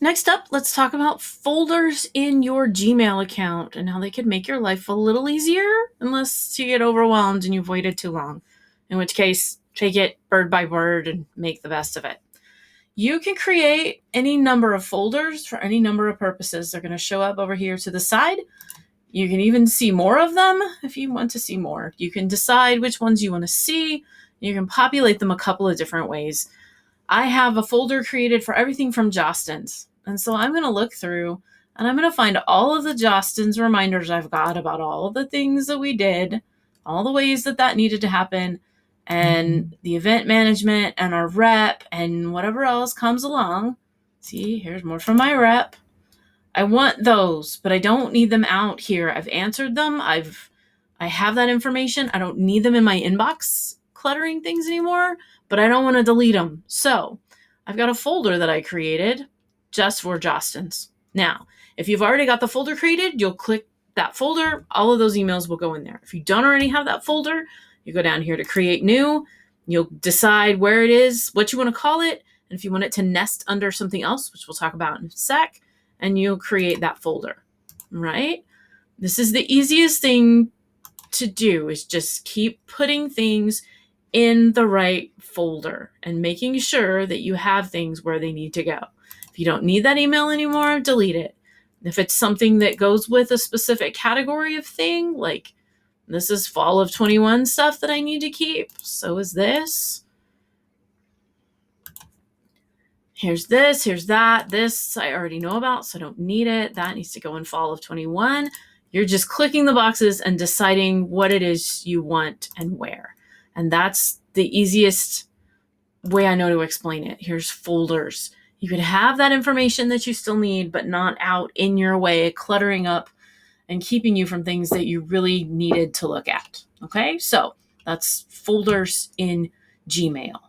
Next up, let's talk about folders in your Gmail account and how they could make your life a little easier unless you get overwhelmed and you've waited too long, in which case, take it bird by bird and make the best of it. You can create any number of folders for any number of purposes. They're going to show up over here to the side. You can even see more of them if you want to see more. You can decide which ones you want to see. You can populate them a couple of different ways. I have a folder created for everything from Jostens. And so I'm going to look through and I'm going to find all of the Jostens reminders I've got about all of the things that we did, all the ways that that needed to happen, and the event management and our rep and whatever else comes along. See, here's more from my rep. I want those, but I don't need them out here. I've answered them. I have that information. I don't need them in my inbox cluttering things anymore, but I don't want to delete them. So I've got a folder that I created just for Jostens. Now, if you've already got the folder created, you'll click that folder. All of those emails will go in there. If you don't already have that folder, you go down here to create new. You'll decide where it is, what you want to call it, and if you want it to nest under something else, which we'll talk about in a sec, and you'll create that folder, right? This is the easiest thing to do, is just keep putting things in the right folder and making sure that you have things where they need to go. If you don't need that email anymore, delete it. If it's something that goes with a specific category of thing, like this is fall of 21 stuff that I need to keep, so is this. Here's this, here's that. This I already know about, so I don't need it. That needs to go in fall of 21. You're just clicking the boxes and deciding what it is you want and where. And that's the easiest way I know to explain it. Here's folders. You could have that information that you still need, but not out in your way, cluttering up and keeping you from things that you really needed to look at. Okay, so that's folders in Gmail.